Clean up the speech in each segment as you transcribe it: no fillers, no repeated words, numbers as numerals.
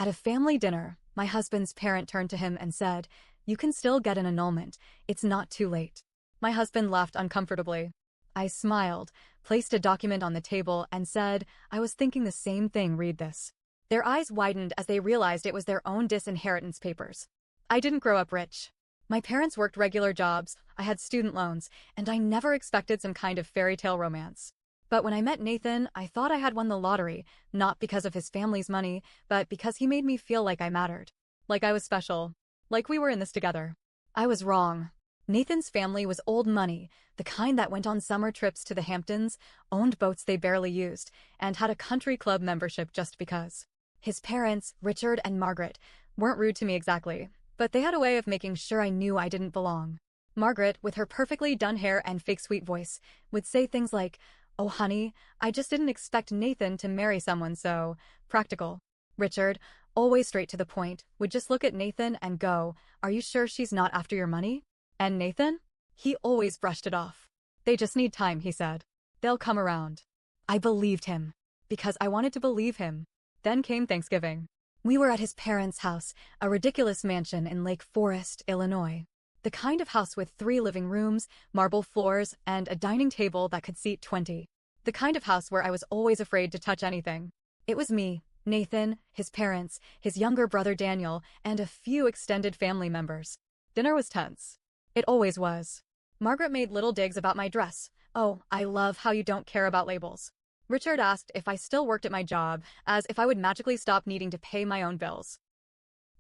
At a family dinner, my husband's parent turned to him and said, "You can still get an annulment. It's not too late." My husband laughed uncomfortably. I smiled, placed a document on the table, and said, "I was thinking the same thing, read this." Their eyes widened as they realized it was their own disinheritance papers. I didn't grow up rich. My parents worked regular jobs, I had student loans, and I never expected some kind of fairy tale romance. But when I met Nathan, I thought I had won the lottery, not because of his family's money, but because he made me feel like I mattered. Like I was special. Like we were in this together. I was wrong. Nathan's family was old money, the kind that went on summer trips to the Hamptons, owned boats they barely used, and had a country club membership just because. His parents, Richard and Margaret, weren't rude to me exactly, but they had a way of making sure I knew I didn't belong. Margaret, with her perfectly done hair and fake sweet voice, would say things like, "Oh honey, I just didn't expect Nathan to marry someone so practical." Richard, always straight to the point, would just look at Nathan and go, "Are you sure she's not after your money?" And Nathan? He always brushed it off. "They just need time," he said. "They'll come around." I believed him. Because I wanted to believe him. Then came Thanksgiving. We were at his parents' house, a ridiculous mansion in Lake Forest, Illinois. The kind of house with 3 living rooms, marble floors, and a dining table that could seat 20. The kind of house where I was always afraid to touch anything. It was me, Nathan, his parents, his younger brother Daniel, and a few extended family members. Dinner was tense. It always was. Margaret made little digs about my dress. "Oh, I love how you don't care about labels." Richard asked if I still worked at my job, as if I would magically stop needing to pay my own bills.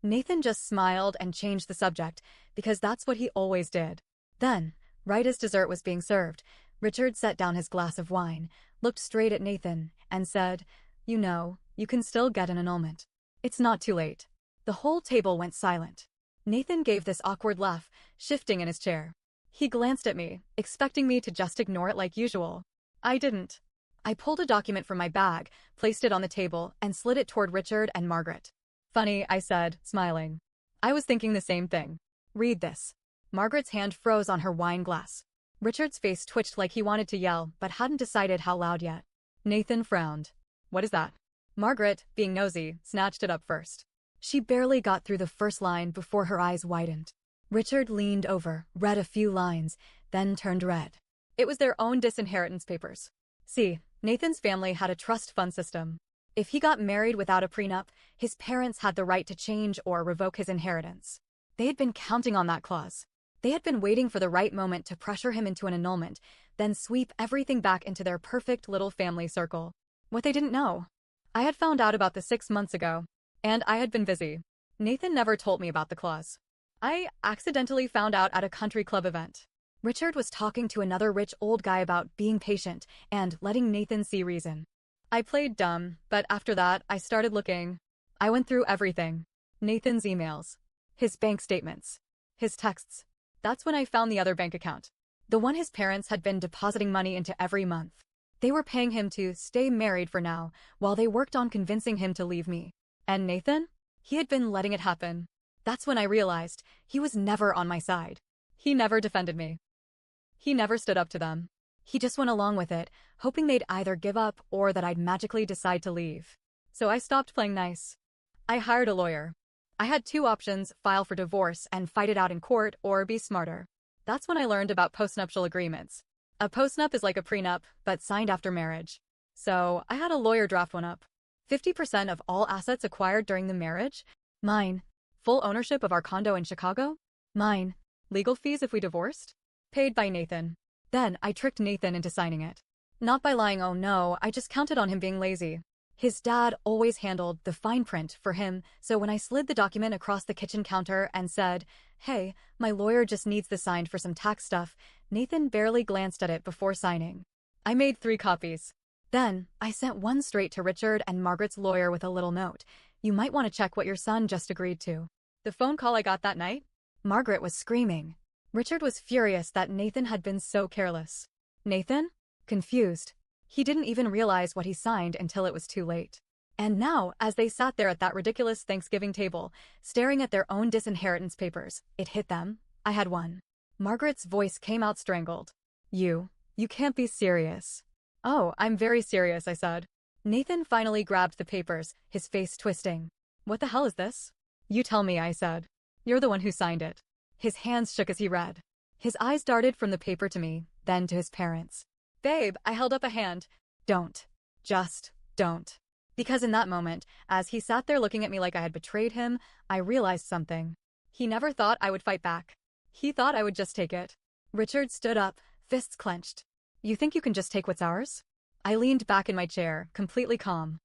Nathan just smiled and changed the subject, because that's what he always did. Then, right as dessert was being served, Richard set down his glass of wine, looked straight at Nathan, and said, "You know, you can still get an annulment. It's not too late." The whole table went silent. Nathan gave this awkward laugh, shifting in his chair. He glanced at me, expecting me to just ignore it like usual. I didn't. I pulled a document from my bag, placed it on the table, and slid it toward Richard and Margaret. "Funny," I said, smiling. "I was thinking the same thing. Read this." Margaret's hand froze on her wine glass. Richard's face twitched like he wanted to yell, but hadn't decided how loud yet. Nathan frowned. "What is that?" Margaret, being nosy, snatched it up first. She barely got through the first line before her eyes widened. Richard leaned over, read a few lines, then turned red. It was their own disinheritance papers. See, Nathan's family had a trust fund system. If he got married without a prenup, his parents had the right to change or revoke his inheritance. They had been counting on that clause. They had been waiting for the right moment to pressure him into an annulment, then sweep everything back into their perfect little family circle. What they didn't know. I had found out about this 6 months ago, and I had been busy. Nathan never told me about the clause. I accidentally found out at a country club event. Richard was talking to another rich old guy about being patient and letting Nathan see reason. I played dumb, but after that, I started looking. I went through everything. Nathan's emails. His bank statements. His texts. That's when I found the other bank account. The one his parents had been depositing money into every month. They were paying him to stay married for now, while they worked on convincing him to leave me. And Nathan? He had been letting it happen. That's when I realized he was never on my side. He never defended me. He never stood up to them. He just went along with it, hoping they'd either give up or that I'd magically decide to leave. So I stopped playing nice. I hired a lawyer. I had 2 options: file for divorce and fight it out in court, or be smarter. That's when I learned about postnuptial agreements. A postnup is like a prenup, but signed after marriage. So I had a lawyer draft one up. 50% of all assets acquired during the marriage? Mine. Full ownership of our condo in Chicago? Mine. Legal fees if we divorced? Paid by Nathan. Then I tricked Nathan into signing it. Not by lying, oh no, I just counted on him being lazy. His dad always handled the fine print for him, so when I slid the document across the kitchen counter and said, "Hey, my lawyer just needs this signed for some tax stuff," Nathan barely glanced at it before signing. I made 3 copies. Then, I sent one straight to Richard and Margaret's lawyer with a little note. "You might want to check what your son just agreed to." The phone call I got that night? Margaret was screaming. Richard was furious that Nathan had been so careless. Nathan? Confused. He didn't even realize what he signed until it was too late. And now, as they sat there at that ridiculous Thanksgiving table, staring at their own disinheritance papers, it hit them. I had won. Margaret's voice came out strangled. You can't be serious." "Oh, I'm very serious," I said. Nathan finally grabbed the papers, his face twisting. What the hell is this? You tell me, I said. You're the one who signed it. His hands shook as he read. His eyes darted from the paper to me, then to his parents. Babe, I held up a hand. Don't. Just don't. Because in that moment, as he sat there looking at me like I had betrayed him, I realized something. He never thought I would fight back. He thought I would just take it. Richard stood up, fists clenched. You think you can just take what's ours? I leaned back in my chair, completely calm.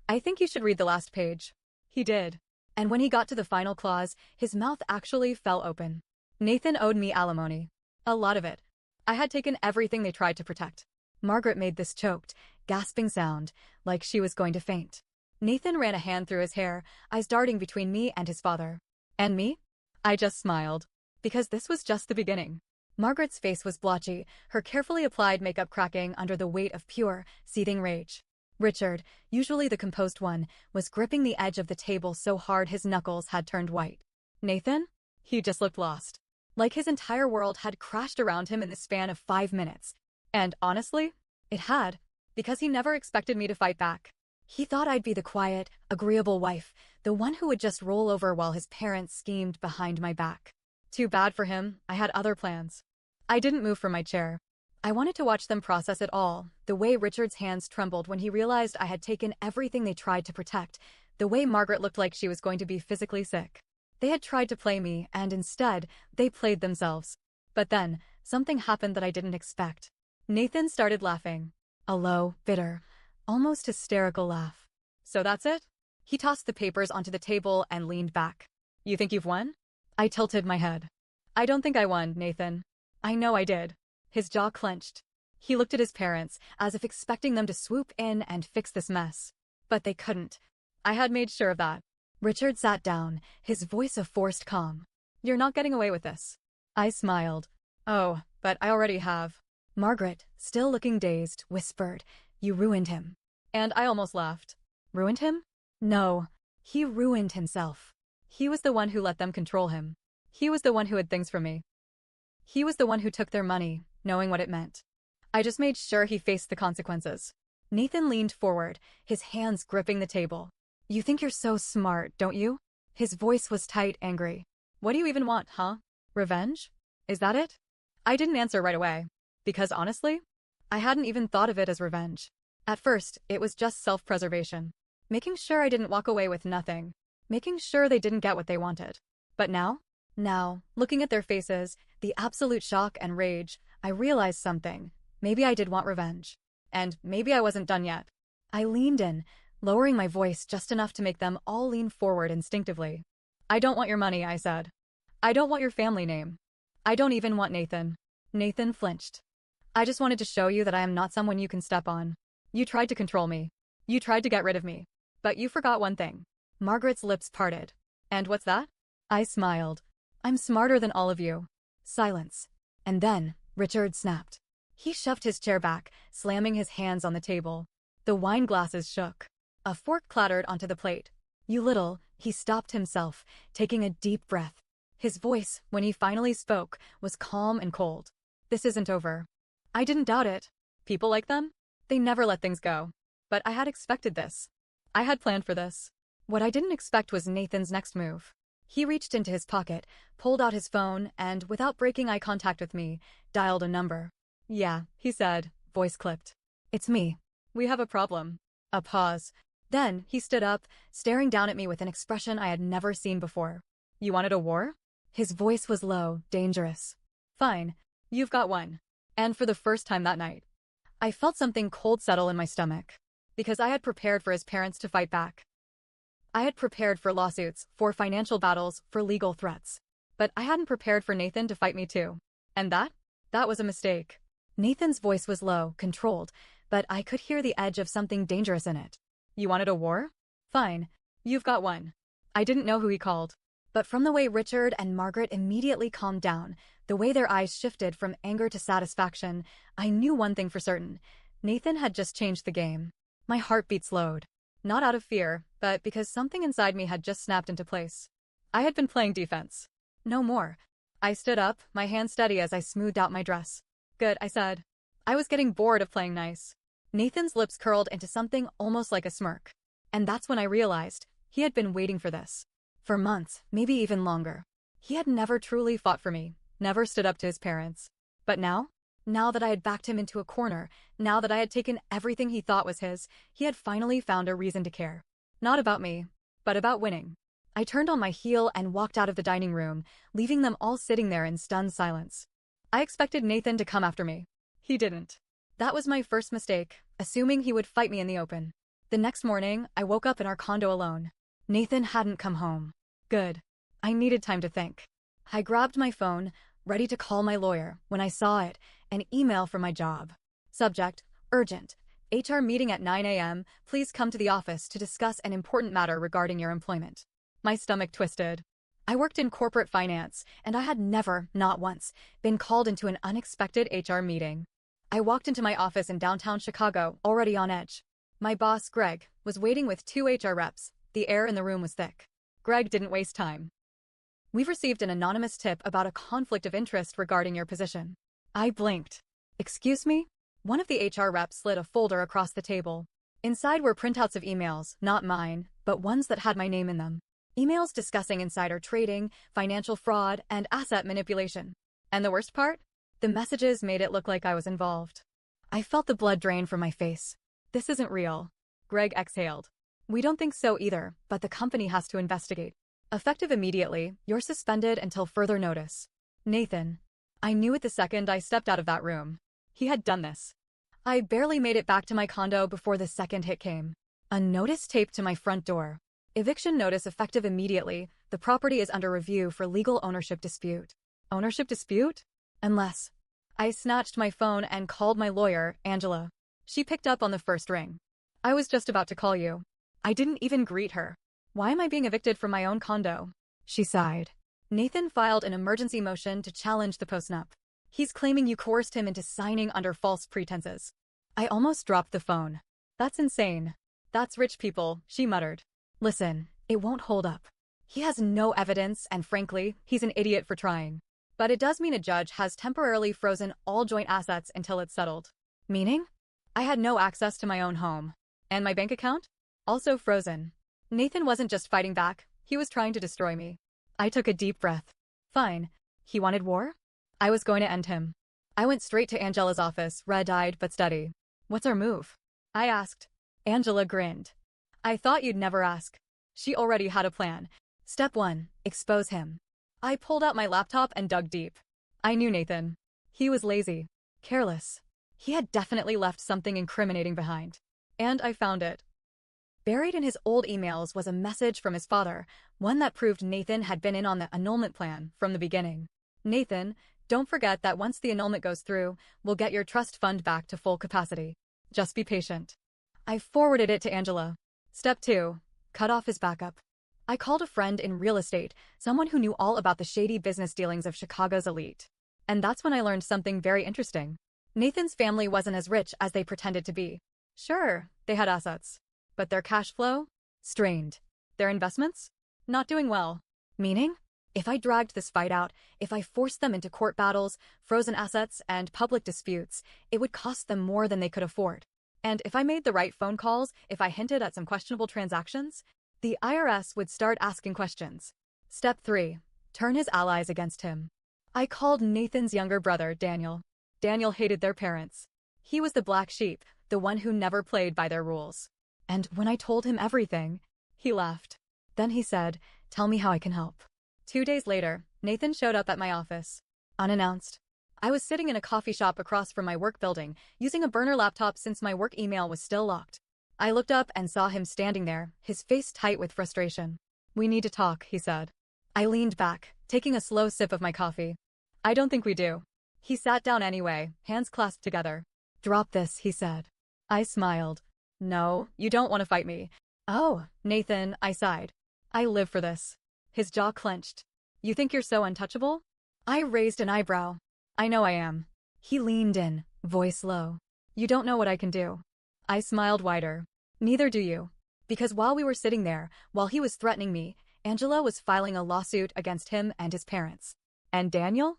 I think you should read the last page. He did. And when he got to the final clause, his mouth actually fell open. Nathan owed me alimony. A lot of it. I had taken everything they tried to protect. Margaret made this choked, gasping sound, like she was going to faint. Nathan ran a hand through his hair, eyes darting between me and his father. And me? I just smiled. Because this was just the beginning. Margaret's face was blotchy, her carefully applied makeup cracking under the weight of pure, seething rage. Richard, usually the composed one, was gripping the edge of the table so hard his knuckles had turned white. Nathan? He just looked lost. Like his entire world had crashed around him in the span of 5 minutes. And honestly, it had. Because he never expected me to fight back. He thought I'd be the quiet, agreeable wife, the one who would just roll over while his parents schemed behind my back. Too bad for him, I had other plans. I didn't move from my chair. I wanted to watch them process it all, the way Richard's hands trembled when he realized I had taken everything they tried to protect, the way Margaret looked like she was going to be physically sick. They had tried to play me, and instead, they played themselves. But then, something happened that I didn't expect. Nathan started laughing. A low, bitter, almost hysterical laugh. So that's it? He tossed the papers onto the table and leaned back. You think you've won? I tilted my head. I don't think I won, Nathan. I know I did. His jaw clenched. He looked at his parents, as if expecting them to swoop in and fix this mess. But they couldn't. I had made sure of that. Richard sat down, his voice a forced calm. You're not getting away with this. I smiled. Oh, but I already have. Margaret, still looking dazed, whispered, You ruined him. And I almost laughed. Ruined him? No. He ruined himself. He was the one who let them control him. He was the one who hid things from me. He was the one who took their money, knowing what it meant. I just made sure he faced the consequences. Nathan leaned forward, his hands gripping the table. You think you're so smart, don't you? His voice was tight, angry. What do you even want, huh? Revenge? Is that it? I didn't answer right away. Because honestly, I hadn't even thought of it as revenge. At first, it was just self-preservation. Making sure I didn't walk away with nothing. Making sure they didn't get what they wanted. But now, looking at their faces, the absolute shock and rage, I realized something. Maybe I did want revenge. And maybe I wasn't done yet. I leaned in, lowering my voice just enough to make them all lean forward instinctively. I don't want your money, I said. I don't want your family name. I don't even want Nathan. Nathan flinched. I just wanted to show you that I am not someone you can step on. You tried to control me. You tried to get rid of me. But you forgot one thing. Margaret's lips parted. And what's that? I smiled. I'm smarter than all of you. Silence. And then, Richard snapped. He shoved his chair back, slamming his hands on the table. The wine glasses shook. A fork clattered onto the plate. He stopped himself, taking a deep breath. His voice, when he finally spoke, was calm and cold. This isn't over. I didn't doubt it. People like them? They never let things go. But I had expected this. I had planned for this. What I didn't expect was Nathan's next move. He reached into his pocket, pulled out his phone, and, without breaking eye contact with me, dialed a number. Yeah, he said, voice clipped. It's me. We have a problem. A pause. Then, he stood up, staring down at me with an expression I had never seen before. You wanted a war? His voice was low, dangerous. Fine. You've got one. And for the first time that night, I felt something cold settle in my stomach. Because I had prepared for his parents to fight back. I had prepared for lawsuits, for financial battles, for legal threats. But I hadn't prepared for Nathan to fight me too. And that was a mistake. Nathan's voice was low, controlled, but I could hear the edge of something dangerous in it. You wanted a war? Fine. You've got one. I didn't know who he called. But from the way Richard and Margaret immediately calmed down, the way their eyes shifted from anger to satisfaction, I knew one thing for certain. Nathan had just changed the game. My heartbeat slowed. Not out of fear, but because something inside me had just snapped into place. I had been playing defense. No more. I stood up, my hand steady as I smoothed out my dress. Good, I said. I was getting bored of playing nice. Nathan's lips curled into something almost like a smirk. And that's when I realized, He had been waiting for this. For months, maybe even longer. He had never truly fought for me, never stood up to his parents. But now? Now that I had backed him into a corner, now that I had taken everything he thought was his, he had finally found a reason to care. Not about me, but about winning. I turned on my heel and walked out of the dining room, leaving them all sitting there in stunned silence. I expected Nathan to come after me. He didn't. That was my first mistake, assuming he would fight me in the open. The next morning, I woke up in our condo alone. Nathan hadn't come home. Good. I needed time to think. I grabbed my phone, ready to call my lawyer, when I saw it, an email from my job. Subject, urgent. HR meeting at 9 a.m. Please come to the office to discuss an important matter regarding your employment. My stomach twisted. I worked in corporate finance, and I had never, not once, been called into an unexpected HR meeting. I walked into my office in downtown Chicago, already on edge. My boss, Greg, was waiting with 2 HR reps. The air in the room was thick. Greg didn't waste time. We've received an anonymous tip about a conflict of interest regarding your position. I blinked. Excuse me? One of the HR reps slid a folder across the table. Inside were printouts of emails, not mine, but ones that had my name in them. Emails discussing insider trading, financial fraud, and asset manipulation. And the worst part? The messages made it look like I was involved. I felt the blood drain from my face. This isn't real. Greg exhaled. We don't think so either, but the company has to investigate. Effective immediately, you're suspended until further notice. Nathan. I knew it the second I stepped out of that room. He had done this. I barely made it back to my condo before the second hit came. A notice taped to my front door. Eviction notice effective immediately. The property is under review for legal ownership dispute. Ownership dispute? Unless. I snatched my phone and called my lawyer, Angela. She picked up on the first ring. I was just about to call you. I didn't even greet her. Why am I being evicted from my own condo? She sighed. Nathan filed an emergency motion to challenge the postnup. He's claiming you coerced him into signing under false pretenses. I almost dropped the phone. That's insane. That's rich people, she muttered. Listen, it won't hold up. He has no evidence, and frankly, he's an idiot for trying. But it does mean a judge has temporarily frozen all joint assets until it's settled. Meaning? I had no access to my own home. And my bank account? Also frozen. Nathan wasn't just fighting back, he was trying to destroy me. I took a deep breath. Fine. He wanted war? I was going to end him. I went straight to Angela's office, red-eyed but steady. What's our move? I asked. Angela grinned. I thought you'd never ask. She already had a plan. Step 1, expose him. I pulled out my laptop and dug deep. I knew Nathan. He was lazy. Careless. He had definitely left something incriminating behind. And I found it. Buried in his old emails was a message from his father, one that proved Nathan had been in on the annulment plan from the beginning. Nathan, don't forget that once the annulment goes through, we'll get your trust fund back to full capacity. Just be patient. I forwarded it to Angela. Step 2, cut off his backup. I called a friend in real estate, someone who knew all about the shady business dealings of Chicago's elite. And that's when I learned something very interesting. Nathan's family wasn't as rich as they pretended to be. Sure, they had assets. But their cash flow? Strained. Their investments? Not doing well. Meaning? If I dragged this fight out, if I forced them into court battles, frozen assets, and public disputes, it would cost them more than they could afford. And if I made the right phone calls, if I hinted at some questionable transactions, the IRS would start asking questions. Step 3, turn his allies against him. I called Nathan's younger brother, Daniel. Daniel hated their parents. He was the black sheep, the one who never played by their rules. And when I told him everything, he laughed. Then he said, "Tell me how I can help." 2 days later, Nathan showed up at my office. Unannounced. I was sitting in a coffee shop across from my work building, using a burner laptop since my work email was still locked. I looked up and saw him standing there, his face tight with frustration. "We need to talk," he said. I leaned back, taking a slow sip of my coffee. "I don't think we do." He sat down anyway, hands clasped together. "Drop this," he said. I smiled. "No, you don't want to fight me." "Oh, Nathan," I sighed. "I live for this." His jaw clenched. "You think you're so untouchable?" I raised an eyebrow. "I know I am." He leaned in, voice low. "You don't know what I can do." I smiled wider. "Neither do you." Because while we were sitting there, while he was threatening me, Angela was filing a lawsuit against him and his parents. And Daniel?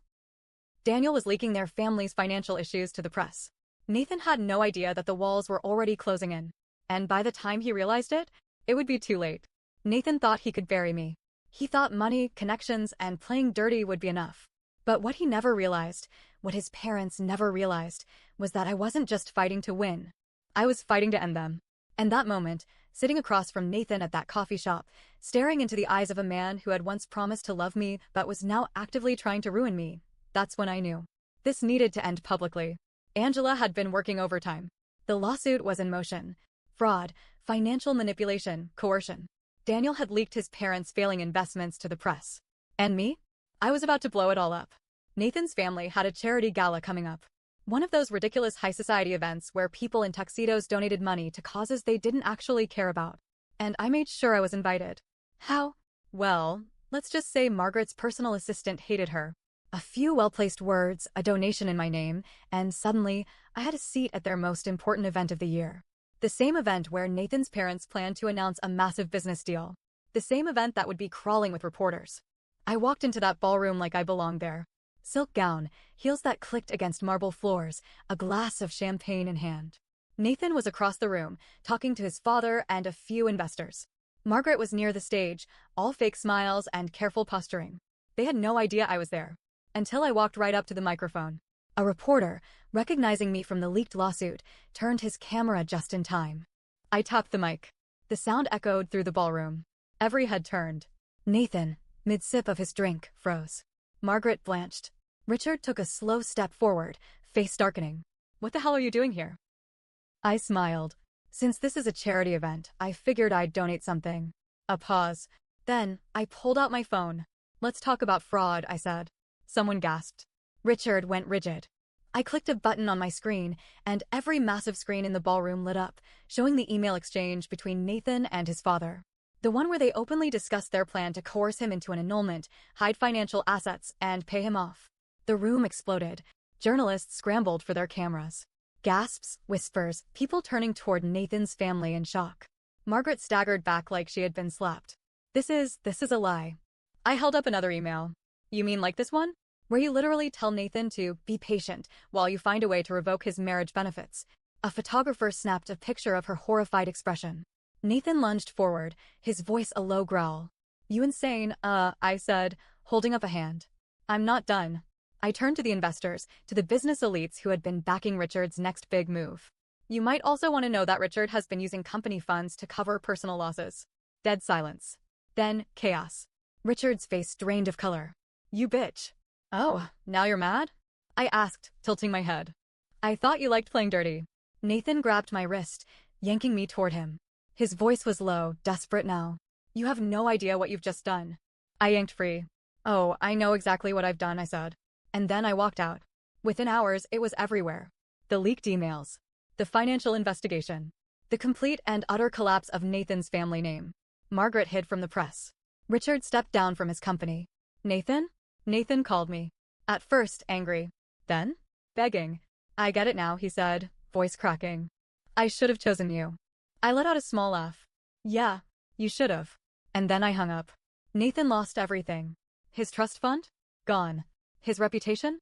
Daniel was leaking their family's financial issues to the press. Nathan had no idea that the walls were already closing in. And by the time he realized it, it would be too late. Nathan thought he could bury me. He thought money, connections, and playing dirty would be enough. But what he never realized, what his parents never realized, was that I wasn't just fighting to win. I was fighting to end them. And that moment, sitting across from Nathan at that coffee shop, staring into the eyes of a man who had once promised to love me but was now actively trying to ruin me, that's when I knew. This needed to end publicly. Angela had been working overtime. The lawsuit was in motion. Fraud, financial manipulation, coercion. Daniel had leaked his parents' failing investments to the press. And me? I was about to blow it all up. Nathan's family had a charity gala coming up. One of those ridiculous high society events where people in tuxedos donated money to causes they didn't actually care about. And I made sure I was invited. How? Well, let's just say Margaret's personal assistant hated her. A few well-placed words, a donation in my name, and suddenly, I had a seat at their most important event of the year. The same event where Nathan's parents planned to announce a massive business deal. The same event that would be crawling with reporters. I walked into that ballroom like I belonged there. Silk gown, heels that clicked against marble floors, a glass of champagne in hand. Nathan was across the room, talking to his father and a few investors. Margaret was near the stage, all fake smiles and careful posturing. They had no idea I was there. Until I walked right up to the microphone. A reporter, recognizing me from the leaked lawsuit, turned his camera just in time. I tapped the mic. The sound echoed through the ballroom. Every head turned. Nathan, mid-sip of his drink, froze. Margaret blanched. Richard took a slow step forward, face darkening. What the hell are you doing here? I smiled. Since this is a charity event, I figured I'd donate something. A pause. Then, I pulled out my phone. Let's talk about fraud, I said. Someone gasped. Richard went rigid. I clicked a button on my screen, and every massive screen in the ballroom lit up, showing the email exchange between Nathan and his father. The one where they openly discussed their plan to coerce him into an annulment, hide financial assets, and pay him off. The room exploded. Journalists scrambled for their cameras. Gasps, whispers, people turning toward Nathan's family in shock. Margaret staggered back like she had been slapped. This is a lie. I held up another email. You mean like this one? Where you literally tell Nathan to be patient while you find a way to revoke his marriage benefits. A photographer snapped a picture of her horrified expression. Nathan lunged forward, his voice a low growl. You insane, I said, holding up a hand. I'm not done. I turned to the investors, to the business elites who had been backing Richard's next big move. You might also want to know that Richard has been using company funds to cover personal losses. Dead silence. Then, chaos. Richard's face drained of color. You bitch. Oh, now you're mad? I asked, tilting my head. I thought you liked playing dirty. Nathan grabbed my wrist, yanking me toward him. His voice was low, desperate now. You have no idea what you've just done. I yanked free. Oh, I know exactly what I've done, I said. And then I walked out. Within hours, it was everywhere. The leaked emails. The financial investigation. The complete and utter collapse of Nathan's family name. Margaret hid from the press. Richard stepped down from his company. Nathan? Nathan called me. At first, angry. Then? Begging. I get it now, he said, voice cracking. I should have chosen you. I let out a small laugh. Yeah, you should have. And then I hung up. Nathan lost everything. His trust fund? Gone. His reputation?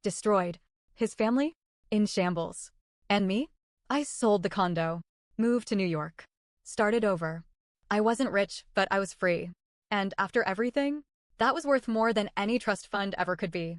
Destroyed. His family? In shambles. And me? I sold the condo. Moved to New York. Started over. I wasn't rich, but I was free. And after everything, that was worth more than any trust fund ever could be.